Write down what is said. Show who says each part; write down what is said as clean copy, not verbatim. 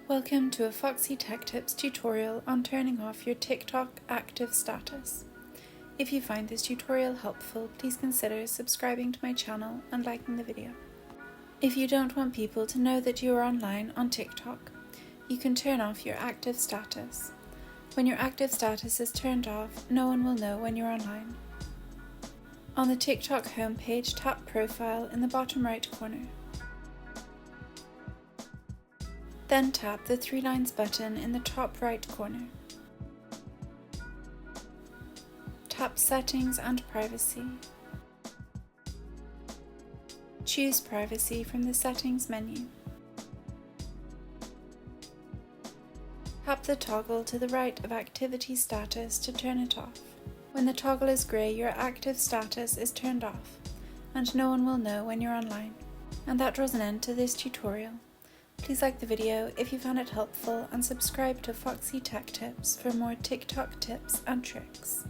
Speaker 1: Welcome to a Foxy Tech Tips tutorial on turning off your TikTok active status. If you find this tutorial helpful, please consider subscribing to my channel and liking the video. If you don't want people to know that you are online on TikTok, you can turn off your active status. When your active status is turned off, no one will know when you're online. On the TikTok homepage, tap Profile in the bottom right corner. Then tap the three lines button in the top right corner. Tap Settings and Privacy. Choose Privacy from the Settings menu. Tap the toggle to the right of Activity Status to turn it off. When the toggle is grey, your active status is turned off, and no one will know when you're online. And that draws an end to this tutorial. Please like the video if you found it helpful and subscribe to Foxy Tech Tips for more TikTok tips and tricks.